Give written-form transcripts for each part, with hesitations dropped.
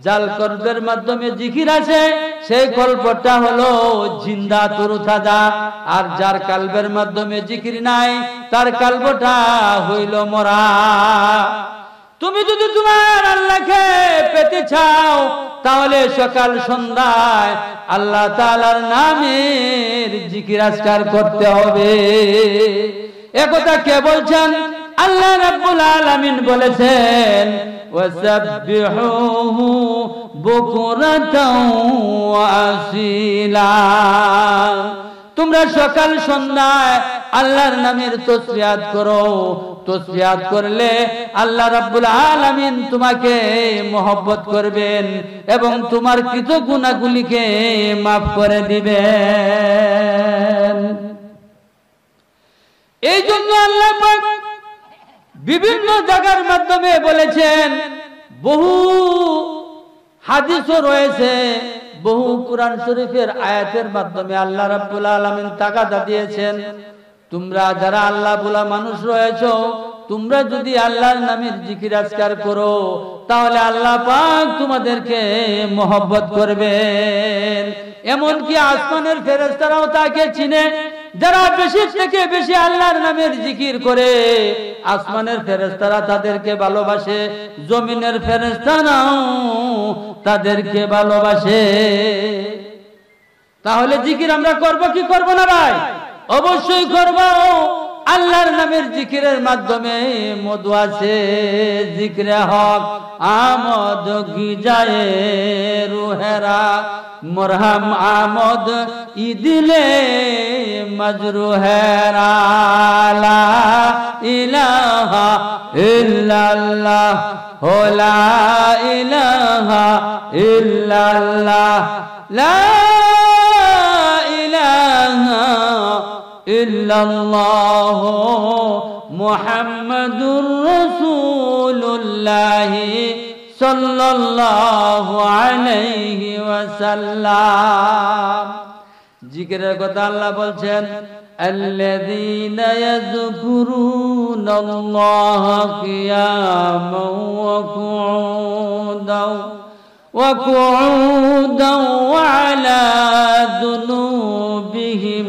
জাল কল্পের মাধ্যমে জিকির আছে, সেই কল্পটা হলো জিন্দা তরুতাজা। আর যার কালবের মাধ্যমে জিকির নাই, তার কালবটা হইল মরা। তুমি যদি তোমার আল্লাহকে পেতে চাও, তাহলে সকাল সন্ধ্যায় আল্লাহ তাআলার নামের জিকির আজকার করতে হবে। একথা কে বলছেন? আল্লাহ রাব্বুল আলামিন বলেছেন, ওয়াসাব্বিহুহু বুকরাতাও ওয়া আসিলা। তোমরা সকাল সন্ধ্যায় আল্লাহর নামের তাসবিহাত করো। তাসবিহাত করলে আল্লাহ রাব্বুল আলামিন তোমাকে মহব্বত করবেন এবং তোমার কৃত গুনাহগুলিকে মাফ করে দিবেন। এই জন্য আল্লাহ পাক বিভিন্ন জায়গার মাধ্যমে বলেছেন, বহু হাদিসও রয়েছে, বহু কুরআন শরীফের আয়াতের মাধ্যমে আল্লাহ রাব্বুল আলামিন তাগাদা দিয়েছেন, তোমরা যারা আল্লাহ বলা মানুষ রয়েছো, তোমরা যদি আল্লাহর নামের জিকির আজকার করো, তাহলে আল্লাহ পাক তোমাদেরকে মহব্বত করবেন। এমনকি আসমানের ফেরেশতারাও তাকে চিনে। যারা বেশি থেকে বেশি আল্লাহর নামের জিকির করে, আসমানের ফেরেশতারা তাদেরকে ভালোবাসে, জমিনের ফেরেশতারাও তাদেরকে ভালোবাসে। তাহলে জিকির আমরা করব কি করব না ভাই? অবশ্যই করব। আল্লাহর নামের জিকিরের মাধ্যমে মধু আছে, জিকরে হক আমদ গিজায়ে রুহেরা, মরহম আমদ ইদিলে মজরুহেরা, লা ইলাহা ইল্লাল্লাহ লা ইলাহা ইল্লাল্লাহ, লা ইলাহা ইল্লাল্লাহ মুহাম্মাদুর রাসূলুল্লাহ সাল্লাল্লাহু আলাইহি ওয়াসাল্লাম। জিকিরের কথা আল্লাহ বলছেন, আল্লাযীনা ইয়াযকুরুনাল্লাহা কিয়ামান ওয়া কুউদান ওয়া আলা যুনুবিহিম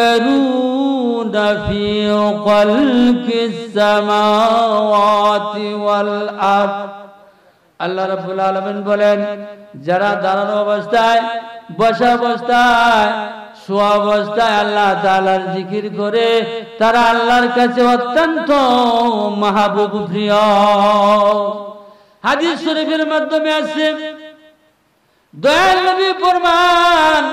ويتفكرون في خلق السماوات والأرض। আল্লাহ রাব্বুল আলামিন বলেন, যারা দাঁড়ানো অবস্থায়, বসা অবস্থায়, শোয়া অবস্থায় আল্লাহ তাআলার জিকির করে, তারা আল্লাহর কাছে অত্যন্ত মাহবুব প্রিয়। হাদিস শরীফের মাধ্যমে আছে, দয়াল নবী ফরমান,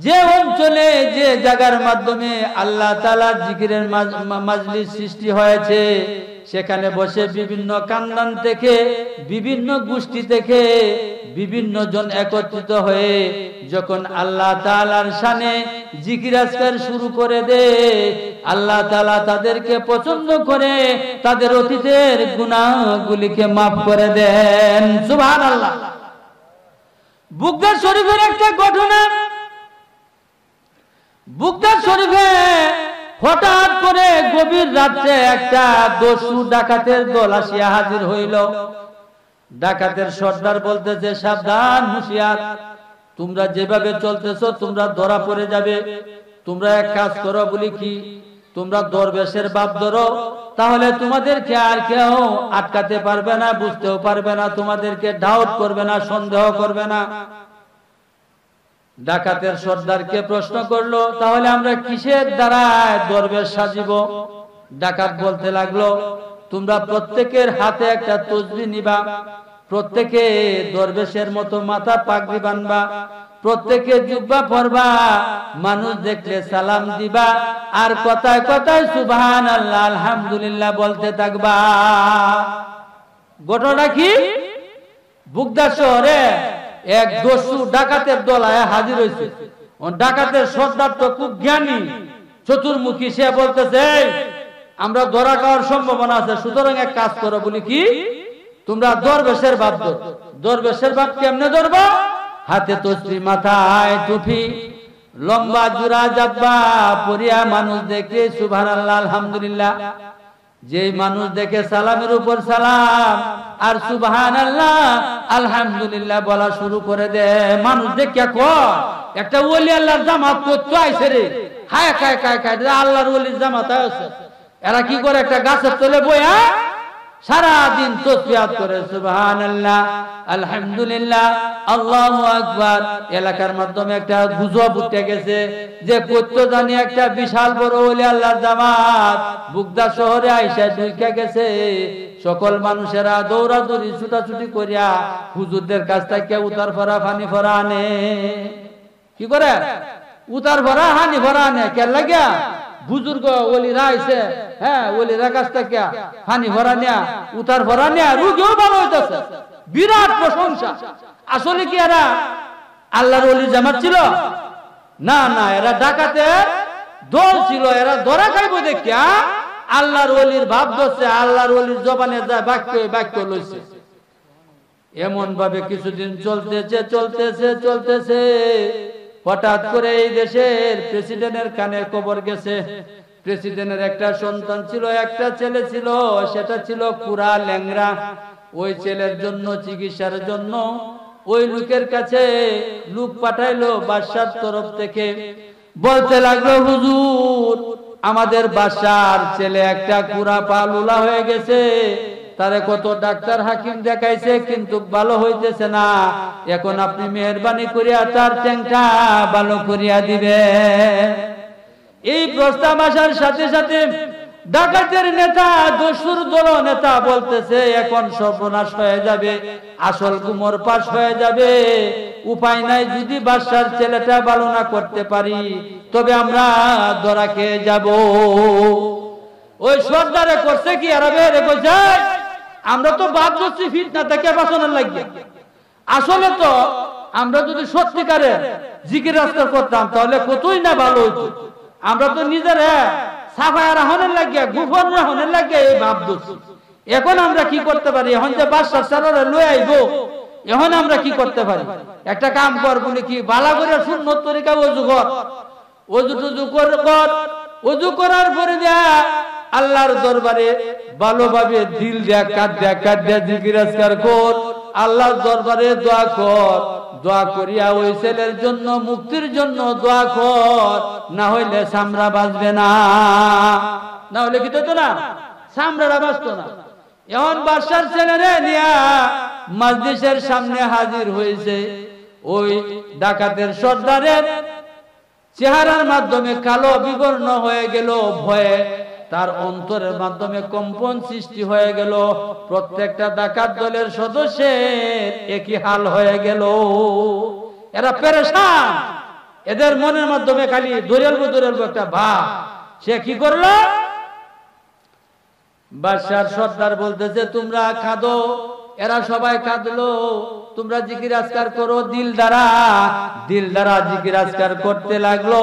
যে অঞ্চলে যে জায়গার মাধ্যমে আল্লাহ তাআলার জিকিরের মাজলিস সৃষ্টি হয়েছে, সেখানে বসে বিভিন্ন কান্দান থেকে, বিভিন্ন গোষ্ঠী থেকে বিভিন্ন জন একত্রিত হয়ে যখন আল্লাহ তাআলার শানে জিকির আজকার শুরু করে দেয়, আল্লাহ তাআলা তাদেরকে পছন্দ করে তাদের অতীতের গুনাহগুলিকে মাফ করে দেন। সুবহানাল্লাহ। বুখারী শরীফের একটা ঘটনা, বুখারী শরীফে হঠাৎ করে গভীর রাতে একটা দস্যু ডাকাতের দল আসিয়া হাজির হইল। ডাকাতের সর্দার বলতেছে, সাবধান, হুঁশিয়ার, তোমরা যেভাবে চলতেছো তোমরা ধরা পড়ে যাবে। তোমরা এক কাজ করো, বলি কি, তোমরা দরবেশের বাপ ধরো, তাহলে তোমাদেরকে আর কেউ আটকাতে পারবে না, বুঝতেও পারবে না, তোমাদেরকে ডাউট করবে না, সন্দেহ করবে না। ডাকাতের সর্দারকে প্রশ্ন করলো, তাহলে আমরা কিসের দ্বারা দরবেশ সাজিব? ডাকাত বলতে লাগলো, তোমরা প্রত্যেকের হাতে একটা তসবিহ নিবা, প্রত্যেকে দরবেশের মতো মাথা পাগড়ি বানবা, প্রত্যেকে জুব্বা পরবা, মানুষ দেখলে সালাম দিবা, আর কথায় কথায় সুবহানাল্লাহ আলহামদুলিল্লাহ বলতে থাকবা। ঘটনা কি? বুগদা শহরে এক দস্যু ডাকাতের দল আয়া হাজির হয়েছে। ডাকাতের সর্দার তো খুব জ্ঞানী, চতুর্মুখী, সে বলতেছে, আমরা ধরা খাওয়ার সম্ভাবনা আছে, সুতরাং এক কাজ করো, বলি কি, তোমরা দরবেশের বাপ ধরো। দরবেশের বাপ কেমনে ধরবো? হাতে তসবিহ, মাথায় টুপি, লম্বা জুরা জাব্বা পরিয়া, মানুষ দেখে সুবহানাল্লাহ আলহামদুলিল্লাহ যেই মানুষ দেখে সালামের উপর সালাম আর সুবহানাল্লাহ আলহামদুলিল্লাহ বলা শুরু করে দেয়, মানুষ দেখে কয় একটা ওলি আল্লাহর জামাত করতে আইছে রে, হায় খায় খায় খায় আল্লাহর ওলির জামাত আছে। এরা কি করে, একটা গাছের তলে বইয়া সারা দিন তাসবিহাত করে সুবহানাল্লাহ আলহামদুলিল্লাহ আল্লাহু আকবার। এলাকার মাধ্যমে একটা গুজব উঠে গেছে যে কত জানি একটা বিশাল বড় ওলি আল্লাহর জামাত বুগদা শহরে আইসা ঢুকে গেছে। সকল মানুষেরা দৌড়াদৌড়ি ছুটাছুটি করিয়া হুজুরদের কাছ থেকে উতার ভরা পানি ভরা আনে। কি করে উতার ভরা হানি ভরা আনে, কে লাগিয়া বুজুর্গ ওলিরা আইছে, হ্যাঁ ওলিরা কাছ থেকে পানি ভরা নেয়া উতার ভরা নেয়া, রোগীও ভালো হইতেছে, বিরাট প্রশংসা। আসলে কি এরা আল্লাহর ওলির জামাত ছিল? না না, এরা ডাকাতের দল ছিল। এরা ধরা খাইব দেখিয়া আল্লাহর ওলির ভাব ধরছে, আল্লাহর ওলির জবানে যা বাক্য লইছে। এমন ভাবে কিছুদিন চলতেছে চলতেছে চলতেছে, হঠাৎ করে এই দেশের প্রেসিডেন্টের কানে খবর গেছে। প্রেসিডেন্টের একটা সন্তান ছিল, একটা ছেলে ছিল, সেটা ছিল পুরা ল্যাংড়া। ওই ছেলের জন্য চিকিৎসার জন্য ওই লোকের কাছে লোক পাঠাইলো বাদশার তরফ থেকে। বলতে লাগলো, হুজুর আমাদের বাদশার ছেলে একটা পুরা পা লুলা হয়ে গেছে, তারে কত ডাক্তার হাকিম দেখাইছে কিন্তু ভালো হইতেছে না, এখন আপনি মেহেরবানি করিয়া তার ট্যাংটা ভালো করিয়া দিবে। এই প্রস্তাব আসার সাথে সাথে ডাকাতের নেতা, দস্যুর দল নেতা বলতেছে এখন সর্বনাশ হয়ে যাবে, আসল গুমর পাশ হয়ে যাবে, উপায় নাই, যদি বাদশার ছেলেটা ভালো না করতে পারি তবে আমরা ধরা খেয়ে যাব। ওই সর্দারে করছে কি, আরবে কইছে আমরা তো বাদ দিচ্ছি ফিতনা থেকে বাঁচানোর লাগিয়া। আসলে তো আমরা যদি সত্যিকারে জিকির আজকার করতাম তাহলে কতই না ভালো হইতো। আমরা তো নিজের সাফায়া রাহনের লাগিয়া, গুফর রাহনের লাগিয়া এই ভাব দিচ্ছি। এখন আমরা কি করতে পারি, এখন যে বাদশার সারারে লয়ে আইবো, এখন আমরা কি করতে পারি, একটা কাম কর, বলি কি বালা করে সুন্নত তরিকা ওযু কর, ওযু টুযু কর, ওযু করার পরে যা আল্লাহর দরবারে ভালোভাবে দিল দিয়া কাঁদ দিয়া জিকির আজকার কর, আল্লাহর দরবারে দোয়া কর, দোয়া করিয়া ওই ছেলের জন্য মুক্তির জন্য দোয়া কর, না হইলে সামরা বাঁচবে না, না হইলে কি তো না সামরাটা বাঁচতো না। এখন বাদশার ছেলেরে নিয়া মজলিসের সামনে হাজির হয়েছে। ওই ডাকাতের সর্দারের চেহারার মাধ্যমে কালো বিবর্ণ হয়ে গেল, ভয়ে তার অন্তরের মাধ্যমে কম্পন সৃষ্টি হয়ে গেল। প্রত্যেকটা ডাকাত দলের সদস্যের একই হাল হয়ে গেল, এরা পেরেশান। এদের মনের মাধ্যমে খালি দৌড়ালবো একটা ভাব। সে কি করলো, বাদশার সর্দার বলতেছে তোমরা কাঁদো, এরা সবাই কাঁদলো, তোমরা জিকির আজকার করো। দিল দ্বারা জিকির আজকার করতে লাগলো।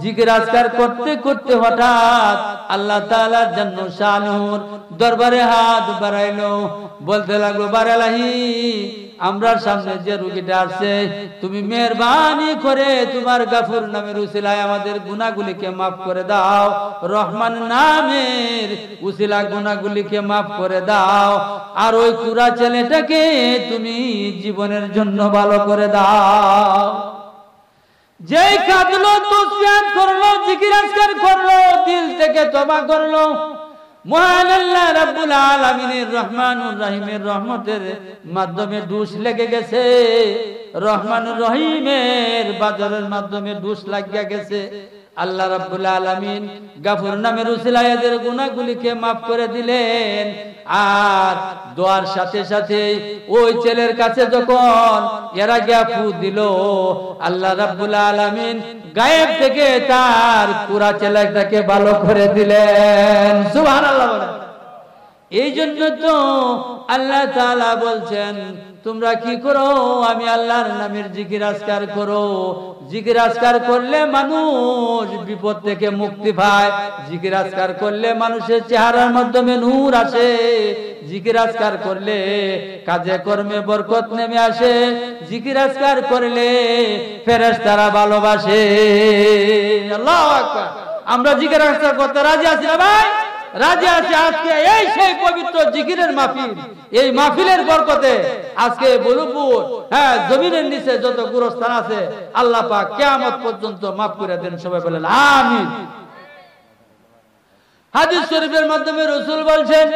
জিকির আজকার করতে করতে হঠাৎ আল্লাহ তাআলার জান্নাত শানুর দরবারে হাত বাড়াইলো, বলতে লাগলো বারালাহি, আমরা সামনে যে রোগীটা আছে তুমি মেহেরবানি করে তোমার গাফুর নামের উসিলায় আমাদের গুনাহগুলিকে মাফ করে দাও, রহমান নামের উসিলা গুনাহগুলিকে মাফ করে দাও, আর ওই কুরা ছেলেটাকে তুমি জীবনের জন্য ভালো করে দাও। যেই কাঁদলো, তুসবিহাত করলো, জিকির আজকার করলো, দিল থেকে তওবা করলো, মহান আল্লাহ রাব্বুল আলামিনের রহমানুর রহিমের রহমতের মাধ্যমে ডুস লেগে গেছে, রহমানুর রহিমের বাজারের মাধ্যমে ডুস লাগিয়া গেছে। আল্লাহ রাব্বুল আলামিন গাফুর নামের উসিলায় এদের গুনাহগুলিকে মাফ করে দিলেন। আর দোয়ার সাথে সাথে ওই ছেলের কাছে যখন এরা গিয়া ফু দিল, আল্লাহ রাব্বুল আলামিন গায়েব থেকে তার পুরা ছেলেটাকে ভালো করে দিলেন। সুবহানাল্লাহ। এই জন্য তো আল্লাহ তাআলা বলছেন তোমরা কি করো, আমি আল্লাহর নামের জিকির আজকার করো। জিকির আজকার করলে মানুষ বিপদ থেকে মুক্তি পায়, জিকির আজকার করলে মানুষের চেহারার মাধ্যমে নূর আসে, জিকির আজকার করলে কাজে কর্মে বরকত নেমে আসে, জিকির আজকার করলে ফেরেশতারা ভালোবাসে। আল্লাহু আকবার। আমরা জিকির আজকার করতে রাজি আছি না ভাই? রাজি আছে আজকে এই সেই পবিত্র জিকিরের মাহফিল, এই মাহফিলের বরকতে আজকে বলুপুর জমিনের নিচে যত গুরস্থান আছে আল্লাহ পাক কিয়ামত পর্যন্ত মাফ করে দেন। সবাই বলেন আমিন। হাদিস শরীফের মাধ্যমে রাসূল বলছেন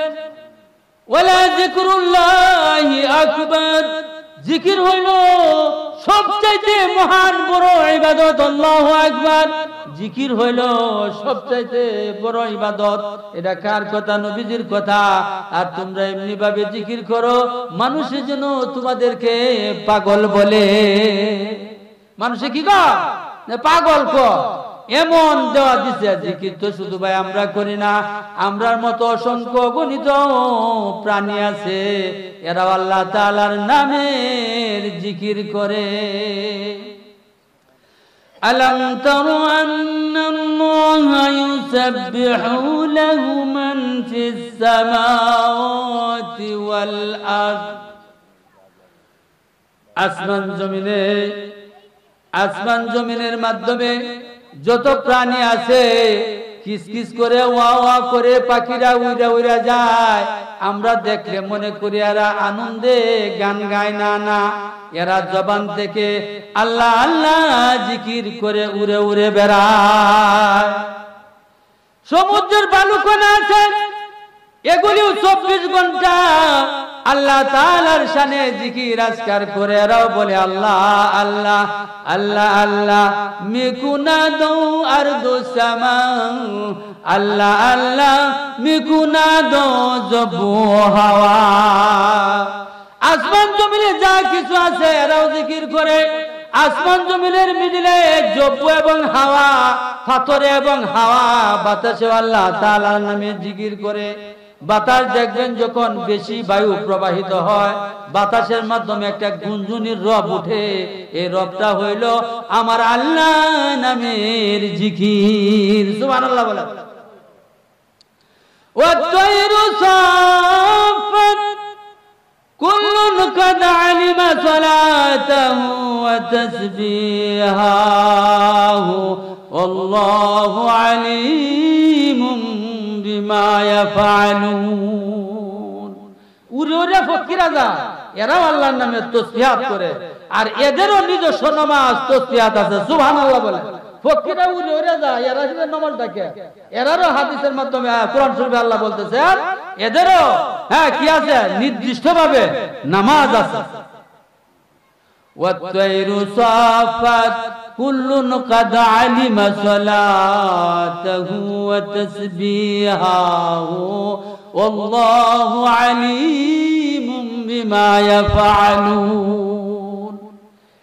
ওয়ালা যিকরুল্লাহি আকবার, জিকির হইল সবচাইতে মহান বড় ইবাদত। আল্লাহু আকবার, জিকির হইল সবচাইতে বড় ইবাদত। এটা কার কথা? নবীজির কথা। আর তোমরা এমনি ভাবে জিকির করো মানুষে যেন তোমাদেরকে পাগল বলে। মানুষে কি কয়? পাগল কয়। এমন দেওয়া দিছে। জিকির তো শুধু ভাই আমরা করি না, আমরার মতো অসংখ্য গণিত প্রাণী আছে, এরা আল্লাহ তাআলার নামের জিকির করে। আলাম তারু আন্নাল্লাহা ইউসাব্বিহু লাহু মান ফিস সামাওয়াতি ওয়াল আরদ। আসমান জমিনের মাধ্যমে যত প্রাণী আছে কিসকিস করে ওয়া ওয়া করে পাখিরা উড়া উড়া যায়, আমরা দেখলে মনে করি এরা আনন্দে গান গায়। না না, এরা জবান থেকে আল্লাহ আল্লাহ জিকির করে উড়ে উড়ে বেড়ায়। সমুদ্রের বালুকণা আছে, এগুলিও 24 ঘন্টা আল্লাহ তাআলার শানে জিকির আজকার করে। এরাও বলে আল্লাহ আল্লাহ আল্লাহ আল্লাহ। মিকুনা দো আরদু সামা, আল্লাহ আল্লাহ মিকুনা দো জবু হাওয়া। আসমান জমিনে যা কিছু আছে এরাও জিকির করে। আসমান জমিনের মিডিলে জব্বু এবং হাওয়া, পাথরে এবং হাওয়া, বাতাসে আল্লাহ তাআলার নামে জিকির করে। বাতাস দেখবেন যখন বেশি বায়ু প্রবাহিত হয়, বাতাসের মাধ্যমে একটা গুঞ্জনির রব উঠে। এই রবটা হইল আমার আল্লাহ নামের জিকির। সুবহানাল্লাহ বলে। ওয়াত-তায়রু সাফাত কুল্লুন কাদ আলিমা সালাতাহু ওয়া তাসবিহাহু আল্লাহু আলিমুম বিমা ইয়াফআলুন। উড়ে উড়ে ফকিরা যায়, এরাও আল্লাহর নামে তাসবিহাত করে। আর এদেরও নিজস্ব নামাজ তাসবিহাত আছে। সুবহানাল্লাহ বলে। ফকিরা উড়ে উড়ে যায়, এরা শুধু নামাজ ডাকে। এরারও হাদিসের মাধ্যমে কোরআন শরীফে আল্লাহ বলতেছে এদেরও কি আছে? নির্দিষ্টভাবে নামাজ আছে। ওয়াত-তায়রু সাফাত কুল্লুন কাদ আলিমা সালাতাহু ওয়া তাসবিহাহু ওয়াল্লাহু আলিমুম বিমা ইয়াফআলুন।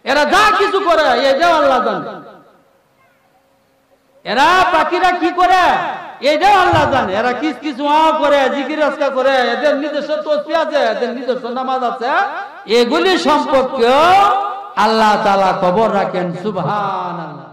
এরা যা কিছু করে এটাও আল্লাহ জানে। এরা পাখিরা কি করে এটাও আল্লাহ জানে। এরা কিছু করে, জিকির আজকার করে, এদের নিজস্ব তাসবিহ আছে, এদের নিজস্ব নামাজ আছে। এগুলি সম্পর্কে আল্লাহ তাআলা খবর রাখেন। সুবহানাল্লাহ।